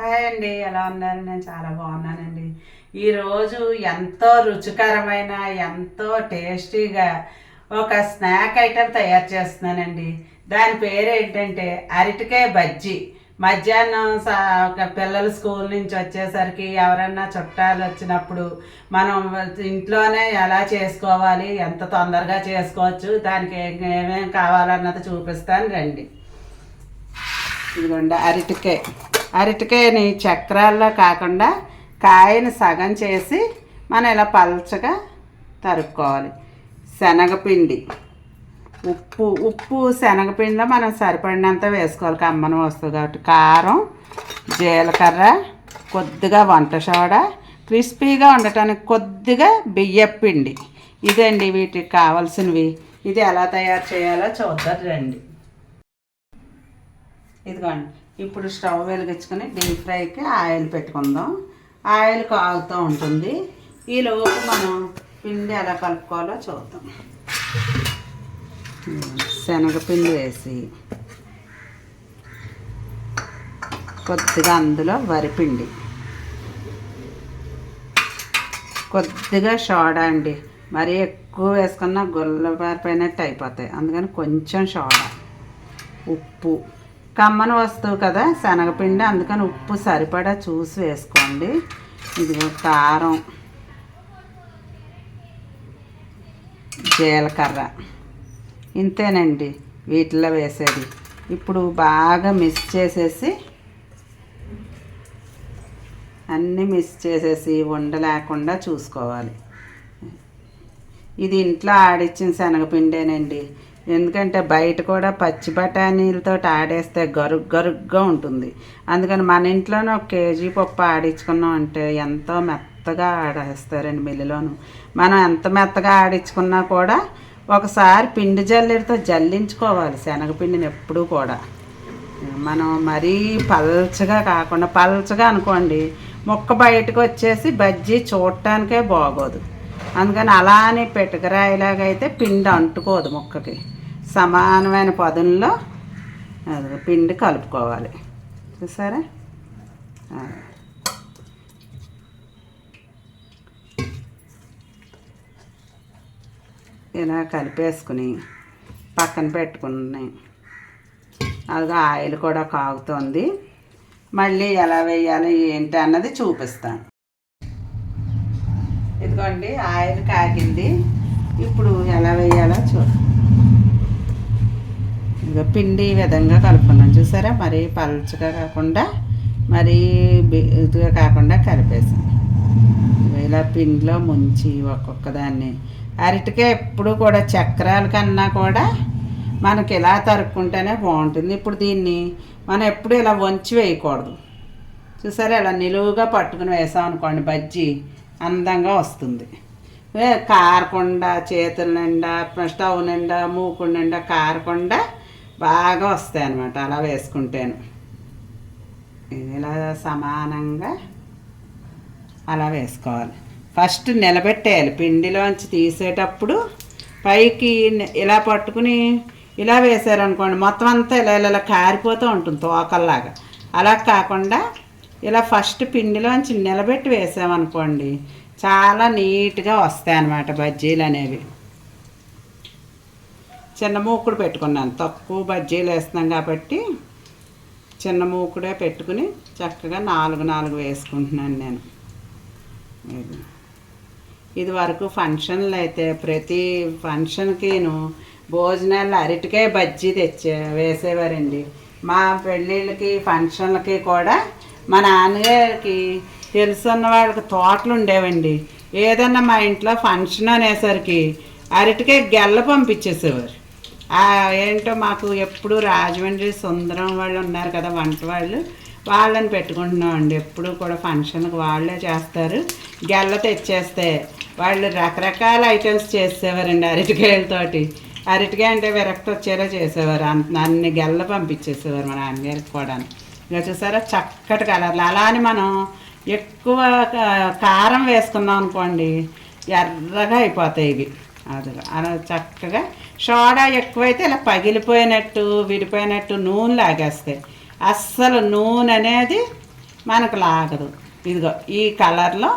Hi అండి, ఎలా ఉన్నారు? నేను చాలా బాగున్నానండి. ఈరోజు ఎంతో రుచికరమైన ఎంతో టేస్టీగా ఒక స్నాక్ ఐటెం తయారు చేస్తున్నానండి. దాని పేరు ఏంటంటే అరటికాయ బజ్జీ. మధ్యాహ్నం ఒక పిల్లలు స్కూల్ నుంచి వచ్చేసరికి ఎవరన్నా చుట్టాలు వచ్చినప్పుడు మనం ఇంట్లోనే ఎలా చేసుకోవాలి, ఎంత తొందరగా చేసుకోవచ్చు, దానికి ఏమేమి కావాలన్నది చూపిస్తాను రండి. ఇదిగోండి అరటికాయని చక్రాల్లో కాకుండా కాయని సగం చేసి మనం ఇలా పల్చగా తరుక్కోవాలి. శనగపిండి, ఉప్పు శనగపిండిలో మనం సరిపడినంత వేసుకోవాలి, కమ్మనం వస్తుంది కాబట్టి. కారం, జీలకర్ర, కొద్దిగా వంట సోడా, క్రిస్పీగా ఉండటానికి కొద్దిగా బియ్యపిండి. ఇదండి వీటికి కావాల్సినవి. ఇది ఎలా తయారు చేయాలో చూద్దాం రండి. ఇదిగోండి, ఇప్పుడు స్టవ్ వెలిగించుకొని డీప్ ఫ్రైకి ఆయిల్ పెట్టుకుందాం. ఆయిల్ కాగుతూ ఉంటుంది. ఈలోపు మనం పిండి ఎలా కలుపుకోవాలో చూద్దాం. శనగపిండి వేసి కొద్దిగా అందులో వరిపిండి, కొద్దిగా సోడా అండి. మరీ ఎక్కువ వేసుకున్న గుల్లబారిపోయినట్టు అయిపోతాయి, అందుకని కొంచెం సోడా, ఉప్పు. కమ్మన వస్తువు కదా శనగపిండి, అందుకని ఉప్పు సరిపడా చూసి వేసుకోండి. ఇదిగో కారం, జీలకర్ర, ఇంతేనండి వీటిలో వేసేది. ఇప్పుడు బాగా మిక్స్ చేసేసి అన్నీ మిక్స్ చేసేసి ఉండలేకుండా చూసుకోవాలి. ఇది ఇంట్లో ఆడిచ్చిన శనగపిండేనండి. ఎందుకంటే బయట కూడా పచ్చి బఠానీలతో ఆడేస్తే గరుగ్గా ఉంటుంది. అందుకని మన ఇంట్లోనే 1 కేజీ పప్పు ఆడించుకున్నాం అంటే ఎంతో మెత్తగా ఆడేస్తారండి మిల్లులోను. మనం ఎంత మెత్తగా ఆడించుకున్నా కూడా ఒకసారి పిండి జల్లెడతో జల్లించుకోవాలి శనగపిండిని ఎప్పుడూ కూడా. మనం మరీ పల్చగా కాకుండా, పల్చగా అనుకోండి ముక్క బయటకు వచ్చేసి బజ్జీ చూడటానికే బాగోదు. అందుకని అలా అని పెట్టుకరాయిలాగా అయితే పిండి అంటుకోదు ముక్కకి. సమానమైన పదుల్లో పిండి కలుపుకోవాలి. చూసారా? ఇలా కలిపేసుకుని పక్కన పెట్టుకున్నాయి. అది ఆయిల్ కూడా కాగుతుంది. మళ్ళీ ఎలా వేయాలి ఏంటి అన్నది చూపిస్తాను. ఇదిగోండి, ఆయిల్ కాగింది. ఇప్పుడు ఎలా వేయాలో చూడండి. ఇక పిండి ఈ విధంగా కలుపుకున్నాం. చూసారా? మరీ పల్చగా కాకుండా మరీ ఇదిగా కాకుండా కలిపేసాం. ఇలా పిండిలో ముంచి ఒక్కొక్క దాన్ని. అరటికాయ ఎప్పుడు కూడా చక్రాల కన్నా కూడా మనకి ఇలా తరుక్కుంటేనే బాగుంటుంది. ఇప్పుడు దీన్ని మనం ఎప్పుడు ఇలా వంచి వేయకూడదు. చూసారా? ఇలా నిలువుగా పట్టుకుని వేసాం అనుకోండి బజ్జీ అందంగా వస్తుంది. కారకుండా చేతుల నిండా, స్టవ్ నిండా, మూకుడు నిండా కారకుండా బాగా వస్తాయి అన్నమాట అలా వేసుకుంటాను. ఇలా సమానంగా అలా వేసుకోవాలి. ఫస్ట్ నిలబెట్టేయాలి. పిండిలోంచి తీసేటప్పుడు పైకి ఇలా పట్టుకుని ఇలా వేసారనుకోండి మొత్తం అంతా ఇలా ఇలా కారిపోతూ ఉంటుంది తోకల్లాగా. అలా కాకుండా ఇలా ఫస్ట్ పిండిలోంచి నిలబెట్టి వేసామనుకోండి చాలా నీట్గా వస్తాయి అన్నమాట బజ్జీలు అనేవి. చిన్న మూకుడు పెట్టుకున్నాను, తక్కువ బజ్జీలు వేస్తున్నాం కాబట్టి చిన్న మూకుడే పెట్టుకుని చక్కగా 4 వేసుకుంటున్నాను నేను. ఇది వరకు ఫంక్షన్లు అయితే ప్రతి ఫంక్షన్కిను భోజనాలు అరటికాయ బజ్జీ వేసేవారండి. మా పెళ్ళిళ్ళకి ఫంక్షన్లకి కూడా మా నాన్నగారికి తెలుసున్న వాళ్ళకి తోటలు ఉండేవండి. ఏదన్నా మా ఇంట్లో ఫంక్షన్ అనేసరికి అరటికాయ గెల్ల పంపించేసేవారు. ఏంటో మాకు ఎప్పుడు రాజమండ్రి సుందరం వాళ్ళు ఉన్నారు కదా వంట వాళ్ళు, వాళ్ళని పెట్టుకుంటున్నామండి. ఎప్పుడు కూడా ఫంక్షన్కి వాళ్ళే చేస్తారు. గెల్ల తెచ్చేస్తే వాళ్ళు రకరకాల ఐటమ్స్ చేసేవారండి అరటికాయలతోటి. అరటికాయ అంటే విరక్తి వచ్చేలా చేసేవారు. అన్ని గెల్ల పంపించేసేవారు మా నాన్నగారికి కూడా. ఇక చూసారా చక్కటి కలర్లు. అలా అని మనం ఎక్కువ కారం వేసుకున్నాం అనుకోండి ఎర్రగా అయిపోతాయి ఇవి. అది అలా చక్కగా సోడా ఎక్కువైతే ఇలా పగిలిపోయినట్టు విడిపోయినట్టు నూనె లాగేస్తాయి. అస్సలు నూనె అనేది మనకు లాగదు. ఇదిగో ఈ కలర్లో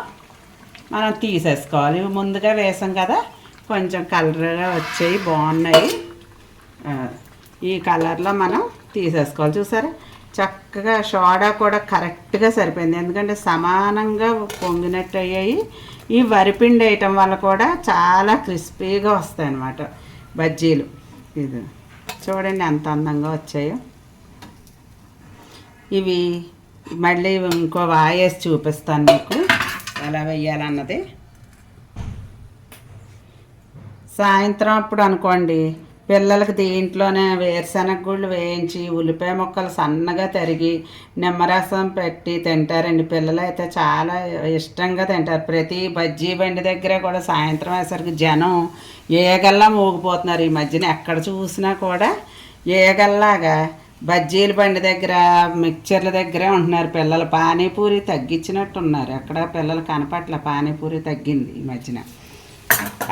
మనం తీసేసుకోవాలి. ఇవి ముందుగా వేసాం కదా, కొంచెం కలర్గా వచ్చాయి, బాగున్నాయి. ఈ కలర్లో మనం తీసేసుకోవాలి. చూసారా, చక్కగా సోడా కూడా కరెక్ట్గా సరిపోయింది, ఎందుకంటే సమానంగా పొంగినట్టు అయ్యాయి. ఈ వరిపిండి వేయటం వల్ల కూడా చాలా క్రిస్పీగా వస్తాయి అన్నమాట బజ్జీలు. ఇది చూడండి ఎంత అందంగా వచ్చాయో. ఇవి మళ్ళీ ఇంకో వాయేసి చూపిస్తాను మీకు ఎలా వేయాలన్నది. సాయంత్రం అప్పుడు అనుకోండి, పిల్లలకి దీంట్లోనే వేరుశనగ గుళ్ళు వేయించి ఉల్లిపాయ ముక్కలు సన్నగా తరిగి నిమ్మరసం పెట్టి తింటారండి. పిల్లలు అయితే చాలా ఇష్టంగా తింటారు. ప్రతి బజ్జీ బండి దగ్గర కూడా సాయంత్రం అయ్యేసరికి జనం ఏగల్లా మోగిపోతున్నారు. ఈ మధ్యన ఎక్కడ చూసినా కూడా ఏగల్లాగా బజ్జీల బండి దగ్గర, మిక్చర్ల దగ్గరే ఉంటున్నారు పిల్లలు. పానీపూరి తగ్గించినట్టున్నారు, అక్కడ పిల్లలు కనపట్ల. పానీపూరి తగ్గింది ఈ మధ్యన.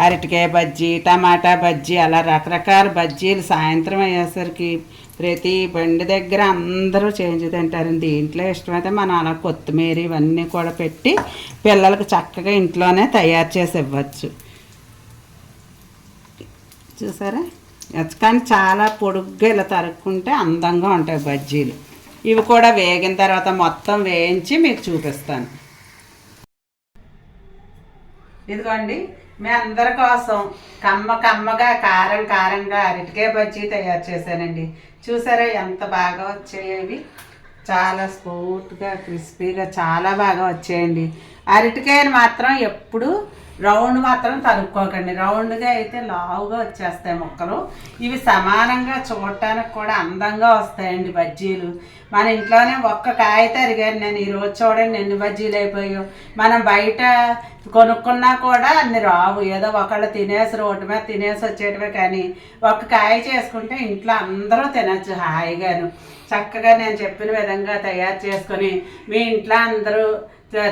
అరటికాయ బజ్జీ, టమాటా బజ్జీ, అలా రకరకాల బజ్జీలు సాయంత్రం అయ్యేసరికి ప్రతి బండి దగ్గర అందరూ చేంజ్ తింటారు. దీంట్లో ఇష్టమైతే మనం అలా కొత్తిమీర ఇవన్నీ కూడా పెట్టి పిల్లలకు చక్కగా ఇంట్లోనే తయారు చేసి ఇవ్వచ్చు. చూసారా, కానీ చాలా పొడుగ్గా ఇలా తరుక్కుంటే అందంగా ఉంటాయి బజ్జీలు. ఇవి కూడా వేగిన తర్వాత మొత్తం వేయించి మీకు చూపిస్తాను. ఇదిగోండి, మీ అందరి కోసం కమ్మగా కారంగా అరటికాయ బజ్జీ తయారు చేశానండి. చూసారా ఎంత బాగా వచ్చాయి. చాలా స్మూత్గా క్రిస్పీగా చాలా బాగా వచ్చాయండి. అరటికాయలు మాత్రం ఎప్పుడు రౌండ్ మాత్రం తరుక్కోకండి, రౌండ్గా అయితే లావుగా వచ్చేస్తాయి ముక్కలు. ఇవి సమానంగా చూడటానికి కూడా అందంగా వస్తాయండి బజ్జీలు. మన ఇంట్లోనే ఒక్క కాయ తరిగాను నేను ఈరోజు, చూడండి ఎన్ని బజ్జీలు అయిపోయాయో. మనం బయట కొనుక్కున్నా కూడా అన్ని రావు, ఏదో ఒకళ్ళు తినేసి రోడ్డు మీద తినేసి వచ్చేటమే. కానీ ఒక్క కాయ చేసుకుంటే ఇంట్లో అందరూ తినచ్చు హాయిగాను. చక్కగా నేను చెప్పిన విధంగా తయారు చేసుకొని మీ ఇంట్లో అందరూ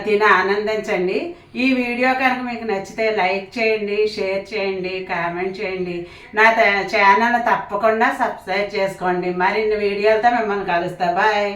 తిని ఆనందించండి. ఈ వీడియో కనుక మీకు నచ్చితే లైక్ చేయండి, షేర్ చేయండి, కామెంట్ చేయండి. నా ఛానల్ తప్పకుండా సబ్స్క్రైబ్ చేసుకోండి. మరిన్ని వీడియోలతో మిమ్మల్ని కలుస్తా. బాయ్.